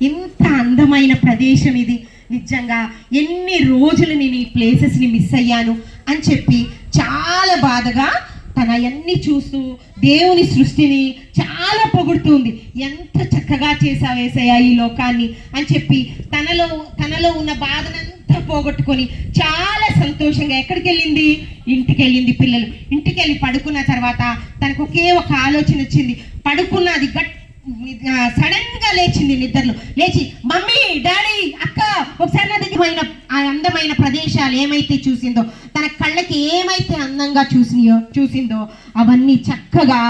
ఇంత అందమైన ప్రదేశం ఇది, నిజంగా ఎన్ని రోజులు నేను ఈ ప్లేసెస్ని మిస్ అయ్యాను అని చెప్పి చాలా బాధగా తన అన్నీ చూస్తూ దేవుని సృష్టిని చాలా పొగుడుతుంది. ఎంత చక్కగా చేసావు యేసయ్యా ఈ లోకాన్ని అని చెప్పి తనలో ఉన్న బాధనంతా పోగొట్టుకొని చాలా సంతోషంగా ఎక్కడికి వెళ్ళింది, ఇంటికి వెళ్ళింది. పిల్లలు ఇంటికి వెళ్ళి పడుకున్న తర్వాత తనకు ఒకే ఒక ఆలోచన వచ్చింది. పడుకున్నది సడన్ గా లేచింది, నిద్రలో లేచి మమ్మీ డాడీ అక్క ఒకసారి నా దగ్గర ఆ అందమైన ప్రదేశాలు ఏమైతే చూసిందో, తన కళ్ళకి ఏమైతే అందంగా చూసిందో అవన్నీ చక్కగా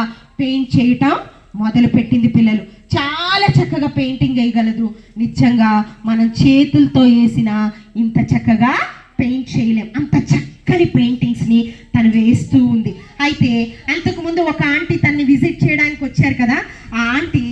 పెయింట్ చేయటం మొదలు పెట్టింది. పిల్లలు చాలా చక్కగా పెయింటింగ్ వేయగలదు. నిజంగా మనం చేతులతో వేసిన ఇంత చక్కగా పెయింట్ చేయలేం, అంత చక్కని పెయింటింగ్స్ని తను వేస్తూ ఉంది. అయితే అంతకుముందు ఒక ఆంటీ తనని విజిట్ చేయడానికి వచ్చారు కదా, ఆ ఆంటీ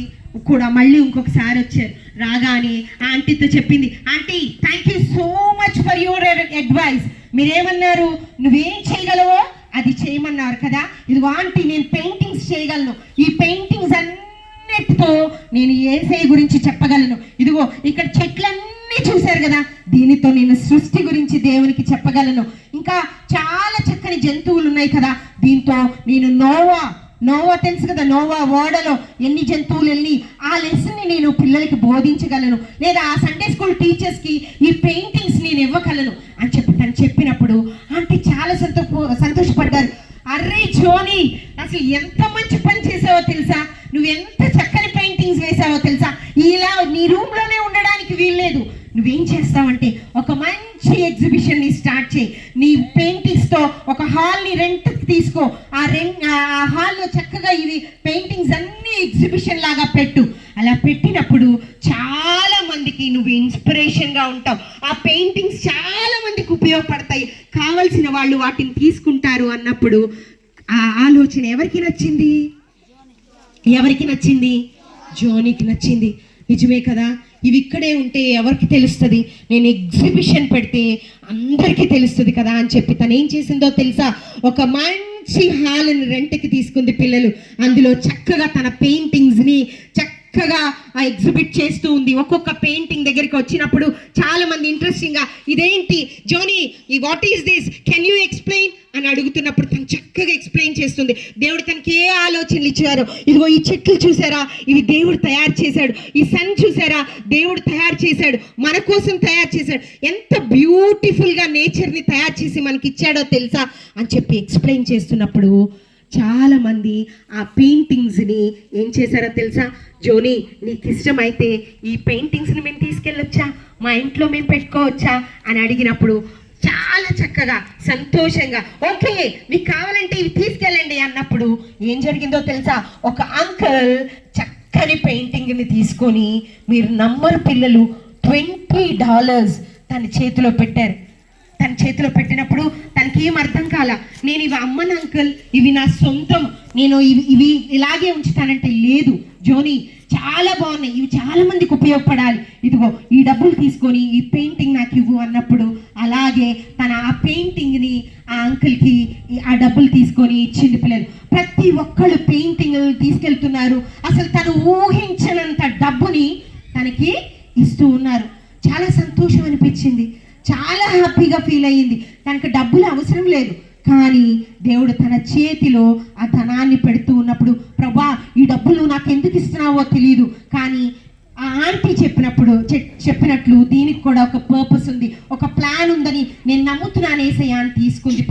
కూడా మళ్ళీ ఇంకొకసారి వచ్చారు. రాగానే ఆ ఆంటీతో చెప్పింది, aunty thank you so much for your advice. మీరేమన్నారు, నువ్వేం చేయగలవో అది చేయమన్నారు కదా, ఇదిగో ఆంటీ నేను పెయింటింగ్స్ చేయగలను, ఈ పెయింటింగ్స్ అన్నిటితో నేను యేసయ్య గురించి చెప్పగలను. ఇదిగో ఇక్కడ చెట్లన్నీ చూశారు కదా, దీనితో నేను సృష్టి గురించి దేవునికి చెప్పగలను. ఇంకా చాలా చక్కని జంతువులు ఉన్నాయి కదా, దీంతో నేను నోవా తెలుసు కదా, నోవా ఓడలో ఎన్ని జంతువులు వెళ్ళి ఆ లెసన్ని నేను పిల్లలకి బోధించగలను, లేదా ఆ సండే స్కూల్ టీచర్స్కి ఈ పెయింటింగ్స్ నేను ఇవ్వగలను అని చెప్పి తను చెప్పినప్పుడు ఆంటీ చాలా సంతోషపడ్డారు. అర్రే జోని, అసలు ఎంత మంచి పని చేసావో తెలుసా, నువ్వు ఎంత చక్కని పెయింటింగ్స్ వేసావో తెలుసా, ఇలా నీ రూమ్లోనే ఉండడానికి వీల్లేదు, నువ్వేం చేస్తావంటే ఒక మంచి ఎగ్జిబిషన్ని స్టార్ట్ చేయి, నీ పెయింటింగ్స్తో ఒక హాల్ని రెంట్కి తీసుకో, ఆ హాల్లో చక్కగా ఇవి పెయింటింగ్స్ అన్నీ ఎగ్జిబిషన్ లాగా పెట్టు. అలా పెట్టినప్పుడు చాలా మందికి నువ్వు ఇన్స్పిరేషన్గా ఉంటావు, ఆ పెయింటింగ్స్ చాలా మందికి ఉపయోగపడతాయి, కావలసిన వాళ్ళు వాటిని తీసుకుంటారు అన్నప్పుడు ఆ ఆలోచన ఎవరికి నచ్చింది, జోనికి నచ్చింది. నిజమే కదా, ఇవి ఇక్కడే ఉంటే ఎవరికి తెలుస్తుంది, నేను ఎగ్జిబిషన్ పెడితే అందరికీ తెలుస్తుంది కదా అని చెప్పి తను ఏం చేసిందో తెలుసా, ఒక మంచి హాల్ని రెంట్కి తీసుకుంది. పిల్లలు అందులో చక్కగా తన పెయింటింగ్స్ని చక్కగా ఎగ్జిబిట్ చేస్తూ ఉంది. ఒక్కొక్క పెయింటింగ్ దగ్గరికి వచ్చినప్పుడు చాలా మంది ఇంట్రెస్టింగ్గా ఇదేంటి జోనీ, what is this, can you explain అని అడుగుతున్నప్పుడు తను చక్కగా ఎక్స్ప్లెయిన్ చేస్తుంది. దేవుడు తనకి ఏ ఆలోచనలు ఇచ్చారో, ఇదిగో ఈ చెట్లు చూసారా, ఇవి దేవుడు తయారు చేశాడు, ఈ సన్ చూసారా దేవుడు తయారు చేశాడు, మన కోసం తయారు చేశాడు, ఎంత బ్యూటిఫుల్గా నేచర్ని తయారు చేసి మనకి ఇచ్చాడో తెలుసా అని చెప్పి ఎక్స్ప్లెయిన్ చేస్తున్నప్పుడు చాలా మంది ఆ పెయింటింగ్స్ని ఏం చేశారో తెలుసా, జోనీ నీకు ఇష్టమైతే ఈ పెయింటింగ్స్ని మేము తీసుకెళ్ళొచ్చా, మా ఇంట్లో మేము పెట్టుకోవచ్చా అని అడిగినప్పుడు చాలా చక్కగా సంతోషంగా ఓకే మీకు కావాలంటే ఇవి తీసుకెళ్ళండి అన్నప్పుడు ఏం జరిగిందో తెలుసా, ఒక అంకుల్ చక్కని పెయింటింగ్ని తీసుకొని, మీరు నమ్మరు పిల్లలు, $20 తన చేతిలో పెట్టారు. తన చేతిలో పెట్టినప్పుడు తనకి ఏం అర్థం కాల, నేను ఇవి అమ్మను అంకుల్, ఇవి నా సొంతం, నేను ఇవి ఇలాగే ఉంచుతానంటే లేదు జోనీ చాలా బాగున్నాయి, ఇవి చాలా మందికి ఉపయోగపడాలి, ఇదిగో ఈ డబ్బులు తీసుకొని ఈ పెయింటింగ్ నాకు ఇవ్వు అన్నప్పుడు అలాగే తన ఆ పెయింటింగ్ని ఆ అంకుల్కి ఆ డబ్బులు తీసుకొని ఇచ్చింది. పిల్లలు ప్రతి ఒక్కళ్ళు పెయింటింగ్ తీసుకెళ్తున్నారు, అసలు తను ఊహించనంత డబ్బుని తనకి ఇస్తూ ఉన్నారు. చాలా సంతోషం అనిపించింది, చాలా హ్యాపీగా ఫీల్ అయ్యింది. తనకు డబ్బులు అవసరం లేదు, కానీ దేవుడు తన చేతిలో ఆ ధనాన్ని పెడుతూ ఉన్నప్పుడు, ప్రభా ఈ డబ్బులు నాకు ఎందుకు ఇస్తున్నావో తెలియదు, కానీ ఆ ఆంటీ చెప్పినట్లు దీనికి కూడా ఒక పర్పస్ ఉంది, ఒక ప్లాన్ ఉందని నేను నమ్ముతున్నాను యేసయ్య అని తీసుకుంది.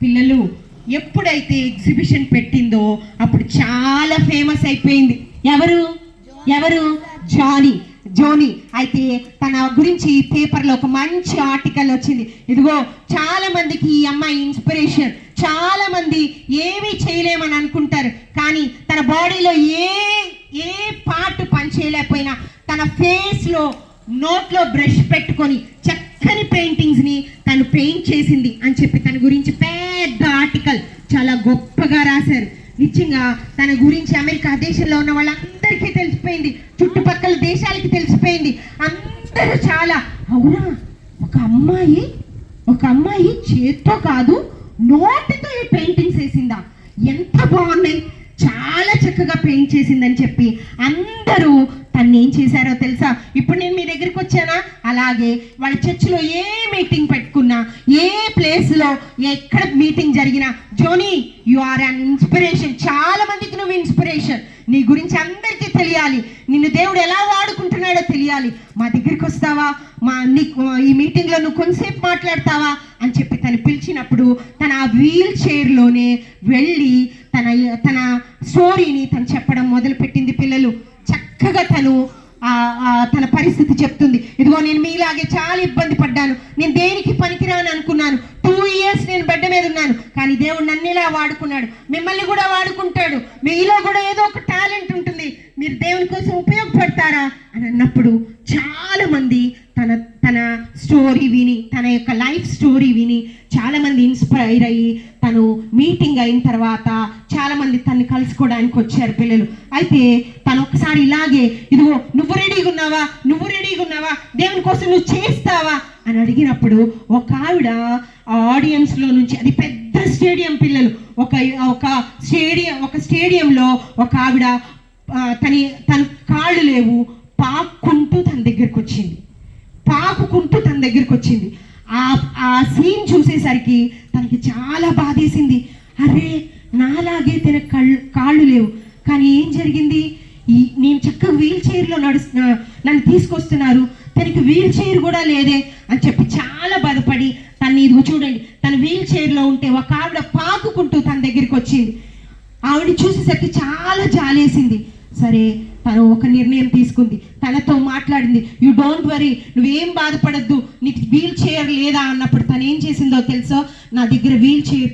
పిల్లలు ఎప్పుడైతే ఎగ్జిబిషన్ పెట్టిందో అప్పుడు చాలా ఫేమస్ అయిపోయింది. ఎవరు జోనీ. అయితే తన గురించి పేపర్లో ఒక మంచి ఆర్టికల్ వచ్చింది. ఇదిగో చాలా మందికి ఈ అమ్మాయి ఇన్స్పిరేషన్. చాలా మంది ఏమీ చేయలేమని అనుకుంటారు, కానీ తన బాడీలో ఏ పార్ట్ పని చేయలేకపోయినా తన ఫేస్లో నోట్లో బ్రష్ పెట్టుకొని చక్కని పెయింటింగ్స్ని తను పెయింట్ చేసింది అని చెప్పి తన గురించి పెద్ద ఆర్టికల్ చాలా గొప్పగా రాశారు. నిజంగా తన గురించి అమెరికా దేశంలో ఉన్న వాళ్ళందరికీ తెలిసిపోయింది, చుట్టుపక్కల దేశాలకి తెలిసిపోయింది. అందరూ చాలా అవునా, ఒక అమ్మాయి చేత్తో కాదు నోటితో ఈ పెయింటింగ్స్ వేసిందా, ఎంత బాగున్నాయి, చాలా చక్కగా పెయింట్ చేసిందని చెప్పి అందరూ తన్ని ఏం చేశారో తెలుసా? ఇప్పుడు నేను మీ దగ్గరికి వచ్చానా, అలాగే వాళ్ళ చర్చిలో ఏ మీటింగ్ పెట్టుకున్నా, ఏ ప్లేస్లో ఎక్కడ మీటింగ్ జరిగినా, జోనీ యు ఆర్ అన్ ఇన్స్పిరేషన్, చాలా మందికి నువ్వు ఇన్స్పిరేషన్, నీ గురించి అందరికీ తెలియాలి, నిన్ను దేవుడు ఎలా వాడుకుంటున్నాడో తెలియాలి, మా దగ్గరికి వస్తావా, నీకు ఈ మీటింగ్లో నువ్వు కొంతసేపు మాట్లాడతావా అని చెప్పి తను పిలిచినప్పుడు తన ఆ వీల్ చైర్లోనే వెళ్ళి తన స్టోరీని తను చెప్పడం మొదలుపెట్టింది. పిల్లలు చక్కగా తన పరిస్థితి చెప్తుంది. ఇదిగో నేను మీలాగే చాలా ఇబ్బంది పడ్డాను, నేను దేనికి పనికిరాను అనుకున్నాను, 2 years నేను బెడ్ మీద ఉన్నాను, కానీ దేవుడు నన్ను ఇలా వాడుకున్నాడు, మిమ్మల్ని కూడా వాడుకుంటాడు, మీలో కూడా ఏదో ఒక టాలెంట్ ఉంటుంది, మీరు దేవుని కోసం ఉపయోగపడతారా అని అన్నప్పుడు చాలా మంది తన స్టోరీ విని, తన యొక్క లైఫ్ స్టోరీ విని చాలామంది ఇన్స్పైర్ అయ్యి తను మీటింగ్ అయిన తర్వాత చాలామంది తను కలుసుకోవడానికి వచ్చారు పిల్లలు. అయితే తను ఒకసారి ఇలాగే, ఇదిగో నువ్వు రెడీగా ఉన్నావా, దేవుని కోసం నువ్వు చేస్తావా అని అడిగినప్పుడు ఒక ఆవిడ ఆడియన్స్లో నుంచి, అది పెద్ద స్టేడియం పిల్లలు, ఒక స్టేడియంలో ఒక ఆవిడ తన కాళ్ళు లేవు, పాక్కుంటూ తన దగ్గరికి వచ్చింది. ఆ సీన్ చూసేసరికి తనకి చాలా బాధేసింది. అరే నాలాగే తన కాళ్ళు లేవు, కానీ ఏం జరిగింది, నేను చక్కగా వీల్ చైర్లో నన్ను తీసుకొస్తున్నారు, తనకి వీల్ చైర్ కూడా లేదే అని చెప్పి చాలా బాధపడి ఇదిగో చూడండి, తన వీల్ చైర్లో ఉంటే ఒక ఆవిడ పాకుకుంటూ తన దగ్గరికి వచ్చింది. ఆవిడ చూసేసరికి చాలా జాలేసింది. సరే తను ఒక నిర్ణయం తీసుకుంది, తనతో మాట్లాడింది. యు డోంట్ వరీ, నువ్వేం బాధపడద్దు, నీకు వీల్ చైర్ లేదా అన్నప్పుడు తను ఏం చేసిందో తెలుసో, నా దగ్గర వీల్ చైర్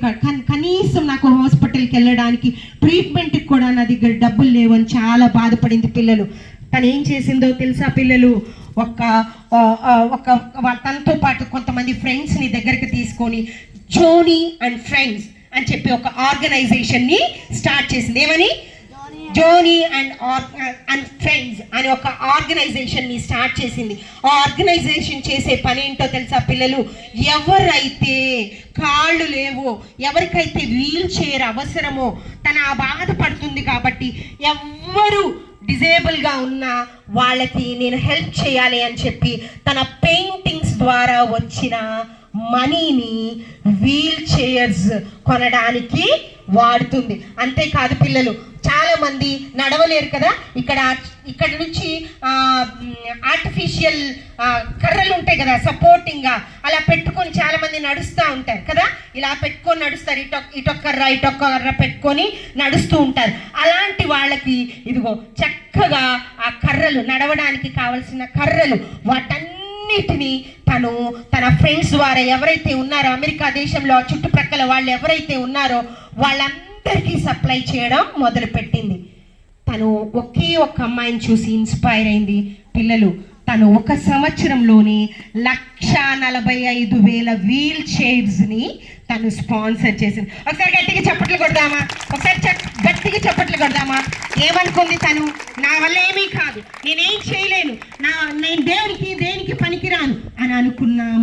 కనీసం నాకు హాస్పిటల్కి వెళ్ళడానికి ట్రీట్మెంట్కి కూడా నా దగ్గర డబ్బులు లేవు అని చాలా బాధపడింది. పిల్లలు తను ఏం చేసిందో తెలుసా పిల్లలు, తనతో పాటు కొంతమంది ఫ్రెండ్స్ని దగ్గరికి తీసుకొని జోనీ అండ్ ఫ్రెండ్స్ అని చెప్పి ఒక ఆర్గనైజేషన్ని స్టార్ట్ చేసింది. ఏమని? జోనీ అండ్ ఫ్రెండ్స్ అని ఒక ఆర్గనైజేషన్ని స్టార్ట్ చేసింది. ఆ ఆర్గనైజేషన్ చేసే పని ఏంటో తెలుసా పిల్లలు, ఎవరైతే కాళ్ళు లేవో, ఎవరికైతే వీల్ చైర్ అవసరమో, తన బాధపడుతుంది కాబట్టి ఎవ్వరు డిజేబుల్గా ఉన్న వాళ్ళకి నేను హెల్ప్ చేయాలి అని చెప్పి తన పెయింటింగ్స్ ద్వారా వచ్చిన మనీని వీల్ చైర్స్ కొనడానికి వాడుతుంది. అంతేకాదు పిల్లలు, చాలా మంది నడవలేరు కదా, ఇక్కడ నుంచి ఆర్టిఫిషియల్ కర్రలు ఉంటాయి కదా సపోర్టింగ్గా, అలా పెట్టుకొని చాలా మంది నడుస్తూ ఉంటారు కదా, ఇలా పెట్టుకొని నడుస్తారు, ఇటొక్క కర్ర పెట్టుకొని నడుస్తూ ఉంటారు. అలాంటి వాళ్ళకి ఇదిగో చక్కగా ఆ కర్రలు, నడవడానికి కావలసిన కర్రలు, వాటన్నిటినీ తన ఫ్రెండ్స్ ద్వారా ఎవరైతే ఉన్నారో అమెరికా దేశంలో చుట్టుప్రక్కల వాళ్ళు ఎవరైతే ఉన్నారో వాళ్ళందరికీ సప్లై చేయడం మొదలుపెట్టింది. తను ఒకే ఒక్క అమ్మాయిని చూసి ఇన్స్పైర్ అయింది. పిల్లలు తను 1 సంవత్సరంలోనే 1,45,000 వీల్ చైర్స్ని తను స్పాన్సర్ చేసింది. ఒకసారి గట్టిగా చప్పట్లు కొడదామా? ఏమనుకుంది తను, నా వల్ల ఏమీ కాదు, నేనేం చేయలేను, నేను దేనికి పనికిరాను అని అనుకున్నాం.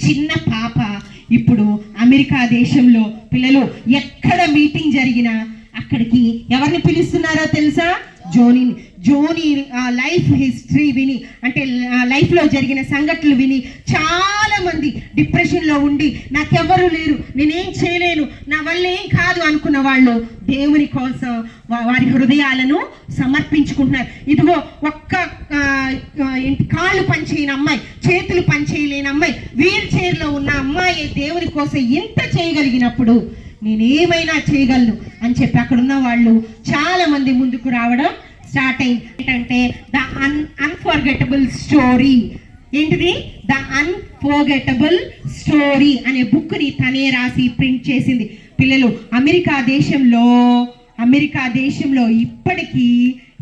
చిన్న పాప ఇప్పుడు అమెరికా దేశంలో పిల్లలు ఎక్కడ మీటింగ్ జరిగినా అక్కడికి ఎవరిని పిలుస్తున్నారో తెలుసా? జోనీ లైఫ్ హిస్టరీ విని, అంటే లైఫ్లో జరిగిన సంఘటనలు విని చాలా మంది డిప్రెషన్లో ఉండి నాకెవరు లేరు, నేనేం చేయలేను, నా వల్ల ఏం కాదు అనుకున్న వాళ్ళు దేవుని కోసం వారి హృదయాలను సమర్పించుకుంటున్నారు. ఇదిగో కాళ్ళు పనిచేయని అమ్మాయి, చేతులు పనిచేయలేని అమ్మాయి, వీల్ చైర్లో ఉన్న అమ్మాయి దేవుని కోసం ఎంత చేయగలిగినప్పుడు నేనేమైనా చేయగలను అని చెప్పి అక్కడున్న వాళ్ళు చాలా మంది ముందుకు రావడం స్టార్ట్ అయింది. ఏంటంటే ద అన్ఫర్గెటబుల్ స్టోరీ. ఏంటిది? ద అన్ఫర్గెటబుల్ స్టోరీ అనే బుక్ని తనే రాసి ప్రింట్ చేసింది. పిల్లలు అమెరికా దేశంలో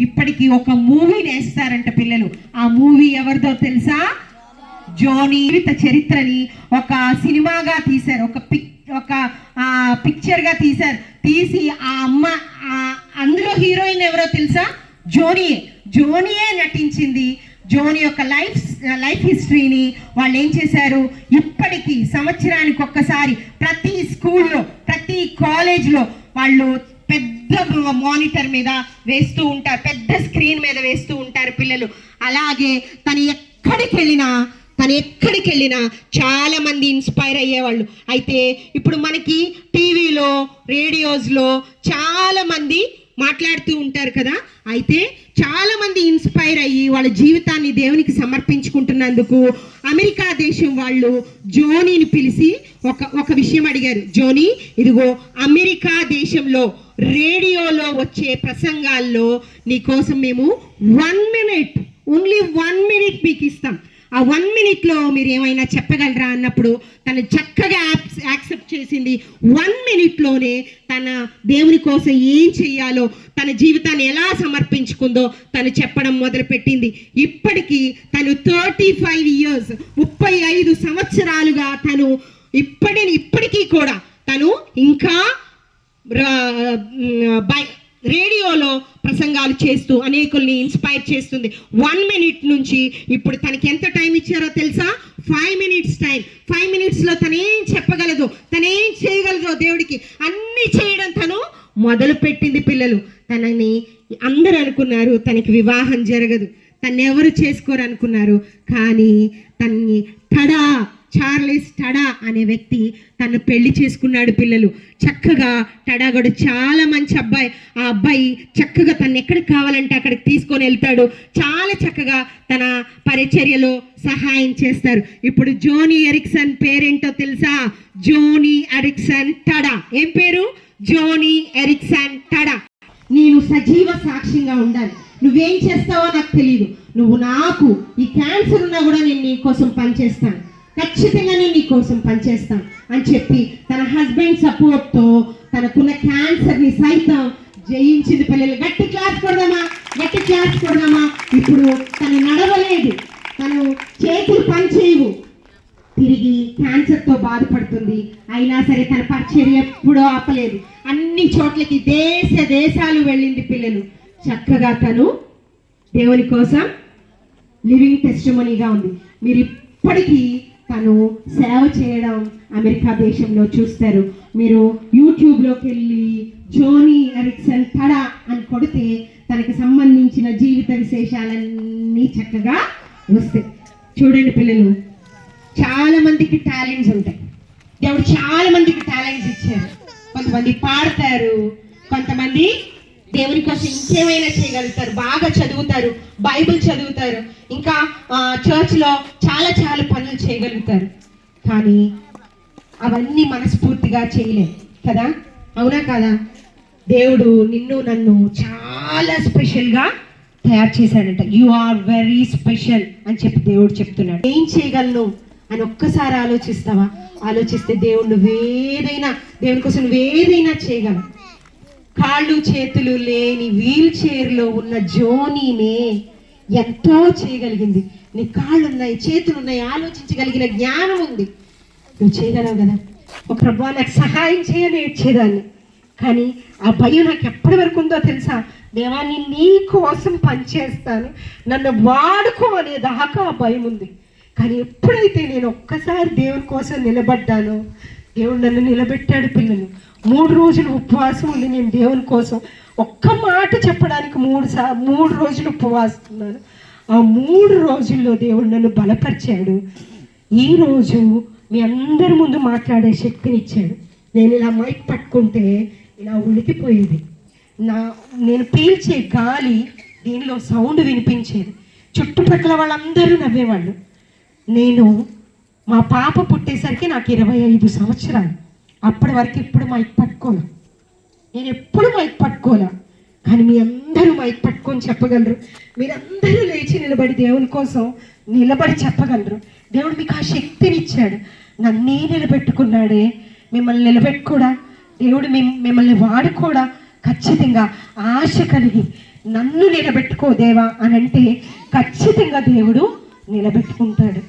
ఇప్పటికీ ఒక మూవీని వేస్తారంట పిల్లలు. ఆ మూవీ ఎవరిదో తెలుసా? జోనీ జీవిత చరిత్రని ఒక సినిమాగా తీశారు, ఒక పిక్చర్గా తీసి అందులో హీరోయిన్ ఎవరో తెలుసా? జోనీయే నటించింది. జోనీ యొక్క లైఫ్ హిస్టరీని వాళ్ళు ఏం చేశారు, ఇప్పటికీ సంవత్సరానికి ఒక్కసారి ప్రతి స్కూల్లో, ప్రతి కాలేజ్లో వాళ్ళు పెద్ద మానిటర్ మీద వేస్తూ ఉంటారు, పెద్ద స్క్రీన్ మీద వేస్తూ ఉంటారు పిల్లలు. అలాగే తను ఎక్కడికి వెళ్ళినా చాలా మంది ఇన్స్పైర్ అయ్యేవాళ్ళు. అయితే ఇప్పుడు మనకి టీవీలో, రేడియోస్లో చాలా మంది మాట్లాడుతూ ఉంటారు కదా. అయితే చాలా మంది ఇన్స్పైర్ అయ్యి వాళ్ళ జీవితాన్ని దేవునికి సమర్పించుకుంటున్నందుకు అమెరికా దేశం వాళ్ళు జోనీని పిలిచి ఒక విషయం అడిగారు. జోనీ, ఇదిగో అమెరికా దేశంలో రేడియోలో వచ్చే ప్రసంగాల్లో నీ కోసం మేము 1 minute, ఓన్లీ 1 minute మీకు ఇస్తాం. ఆ 1 minuteలో మీరు ఏమైనా చెప్పగలరా అన్నప్పుడు తను చక్కగా యాక్సెప్ట్ చేసింది. 1 minuteలోనే తన దేవుని కోసం ఏం చెయ్యాలో, తన జీవితాన్ని ఎలా సమర్పించుకుందో తను చెప్పడం మొదలుపెట్టింది. ఇప్పటికీ తను 35 years, 35 సంవత్సరాలుగా తను ఇప్పటికీ కూడా తను ఇంకా రేడియోలో ప్రసంగాలు చేస్తూ అనేకుల్ని ఇన్స్పైర్ చేస్తుంది. 1 minute నుంచి ఇప్పుడు తనకి ఎంత టైం ఇచ్చారో తెలుసా? 5 minutes టైం. 5 minutesలో తనేం చెప్పగలదో, తనేం చేయగలదో దేవుడికి అన్నీ చేయడం తను మొదలు పెట్టింది. పిల్లలు, తనని అందరూ అనుకున్నారు తనకి వివాహం జరగదు, తన్నెవరు చేసుకోరు అనుకున్నారు. కానీ తన్ని చార్లెస్ టడా అనే వ్యక్తి తను పెళ్లి చేసుకున్నాడు. పిల్లలు, చక్కగా టడాగడు చాలా మంచి అబ్బాయి. ఆ అబ్బాయి చక్కగా తను ఎక్కడికి కావాలంటే అక్కడికి తీసుకొని వెళ్తాడు. చాలా చక్కగా తన పరిచర్యలో సహాయం చేస్తారు. ఇప్పుడు జోనీ ఎరిక్సన్ పేరేంటో తెలుసా? జోనీ ఎరిక్సన్ టడా. ఏం పేరు? జోనీ ఎరిక్సన్ టడా. నేను సజీవ సాక్ష్యంగా ఉండాలి. నువ్వేం చేస్తావో నాకు తెలియదు. నువ్వు నాకు ఈ క్యాన్సర్ ఉన్నా కూడా నేను నీ కోసం పనిచేస్తాను, ఖచ్చితంగా నేను నీ కోసం పనిచేస్తాను అని చెప్పి తన హస్బెండ్ సపోర్ట్తో తనకున్న క్యాన్సర్ని సైతం జయించింది. పిల్లలు, గట్టి క్లాస్ కొడదామా. ఇప్పుడు తను నడవలేదు, తను చేతులు పనిచేయవు, తిరిగి క్యాన్సర్తో బాధపడుతుంది. అయినా సరే తన పరిచర్య ఎప్పుడూ ఆపలేదు. అన్ని చోట్లకి దేశాలు వెళ్ళింది. పిల్లలు, చక్కగా తను దేవుని కోసం లివింగ్ టెస్టిమనీగా ఉంది. మీరు ఇప్పటికీ తను సేవ చేయడం అమెరికా దేశంలో చూస్తారు. మీరు యూట్యూబ్లోకి వెళ్ళి జోనీ ఎరిక్సన్ టడా అని కొడితే తనకి సంబంధించిన జీవిత విశేషాలన్నీ చక్కగా వస్తాయి. చూడండి పిల్లలు, చాలా మందికి టాలెంట్స్ ఉంటాయి. దేవుడు చాలా మందికి టాలెంట్స్ ఇచ్చారు. కొంతమంది పాడతారు, కొంతమంది దేవుని కోసం ఇంకేమైనా చేయగలుగుతారు, బాగా చదువుతారు, బైబిల్ చదువుతారు, ఇంకా చర్చ్లో చాలా పనులు చేయగలుగుతారు. కానీ అవన్నీ మనస్ఫూర్తిగా చేయలేం కదా, అవునా కదా? దేవుడు నిన్ను నన్ను చాలా స్పెషల్గా తయారు చేశాడంట. యు ఆర్ వెరీ స్పెషల్ అని చెప్పి దేవుడు చెప్తున్నాడు. ఏం చేయగలను అని ఒక్కసారి ఆలోచిస్తావా? ఆలోచిస్తే దేవుడు దేవుని కోసం నువ్వేదైనా చేయగలవు. కాళ్ళు చేతులు లేని వీల్ చైర్లో ఉన్న జోనీనే ఎంతో చేయగలిగింది. నీ కాళ్ళు ఉన్నాయి, చేతులు ఉన్నాయి, ఆలోచించగలిగిన జ్ఞానం ఉంది, నువ్వు చేయగలవు కదా. ఒక ప్రభు నాకు సహాయం చేయని ఇచ్చేదాన్ని, కానీ ఆ భయం నాకు ఎప్పటి వరకు ఉందో తెలుసా? దేవాన్ని నీ కోసం పనిచేస్తాను, నన్ను వాడుకో అనే దాకా ఆ భయం ఉంది. కానీ ఎప్పుడైతే నేను ఒక్కసారి దేవుని కోసం నిలబడ్డానో దేవుడు నన్ను నిలబెట్టాడు. పిల్లలు, 3 రోజులు ఉపవాసం ఉండి నేను దేవుని కోసం ఒక్క మాట చెప్పడానికి 3 రోజులు ఉపవాస్తున్నాను. ఆ 3 రోజుల్లో దేవుడు నన్ను బలపరిచాడు. ఈరోజు మీ అందరి ముందు మాట్లాడే శక్తిని ఇచ్చాడు. నేను ఇలా మైక్ పట్టుకుంటే ఇలా ఉలికిపోయేది, నేను పీల్చే గాలి దీనిలో సౌండ్ వినిపించేది, చుట్టుపక్కల వాళ్ళందరూ నవ్వేవాళ్ళు. మా పాప పుట్టేసరికి నాకు 25 సంవత్సరాలు. అప్పటి వరకు ఎప్పుడు మైక్ పట్టుకోలే, నేను ఎప్పుడు మైక్ పట్టుకోలే. కానీ మీ అందరూ మైక్ పట్టుకొని చెప్పగలరు, మీరందరూ లేచి నిలబడి దేవుని కోసం నిలబడి చెప్పగలరు. దేవుడు మీకు ఆ శక్తిని ఇచ్చాడు. నన్నే నిలబెట్టుకున్నాడే, మిమ్మల్ని నిలబెట్టుకోడా, దేవుడు మిమ్మల్ని వాడుకోడా? ఖచ్చితంగా ఆశ కలిగి నన్ను నిలబెట్టుకో దేవా అని అంటే ఖచ్చితంగా దేవుడు నిలబెట్టుకుంటాడు.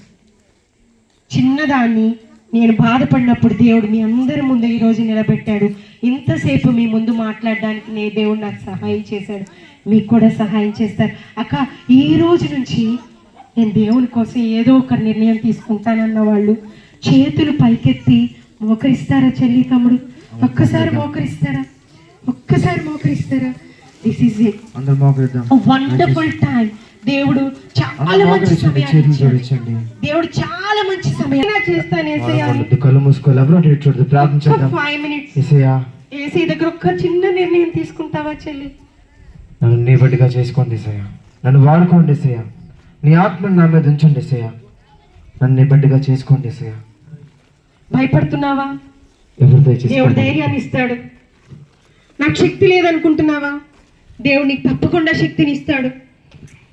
చిన్నదాన్ని నేను బాధపడినప్పుడు దేవుడు మీ అందరి ముందు ఈరోజు నిలబెట్టాడు. ఇంతసేపు మీ ముందు మాట్లాడడానికి దేవుడు నాకు సహాయం చేశాడు, మీకు కూడా సహాయం చేస్తారు. అక్క, ఈ రోజు నుంచి నేను దేవుని కోసం ఏదో ఒక నిర్ణయం తీసుకుంటానన్న వాళ్ళు చేతులు పైకెత్తి మోకరిస్తారా? చెల్లి తమ్ముడు ఒక్కసారి మోకరిస్తారా? ఒక్కసారి మోకరిస్తారా? దిస్ ఈజ్ ఇట్, అందరూ మోకరిద్దాం. Wonderful time. దేవుడు చాలా మంచి సమయాన్ని ఇచ్చాడు. దేవుడు చాలా మంచి సమయం చేస్తాను. యేసయ్యా కళ్ళు మూసుకోవాలి, ఎవరో చూడదు, ప్రార్థించేద్దాం. 5 minutes యేసయ్యా, యేసయ్య దగ్గర ఒక్క చిన్న నిర్ణయం తీసుకుంటావా చెల్లి? నన్ను నీ బట్టిగా చేసుకోండి యేసయ్యా, నన్ను వాడుకోండి యేసయ్యా, నీ ఆత్మను నా మీద ఉంచండి యేసయ్యా, నన్ను నీ బట్టిగా చేసుకోండి యేసయ్యా. భయపడుతున్నావా? ఎవరు దేవుడు ధైర్యాన్ని ఇస్తాడు. నాకు శక్తి లేదనుకుంటున్నావా? దేవుడు నీకు తప్పకుండా శక్తిని ఇస్తాడు.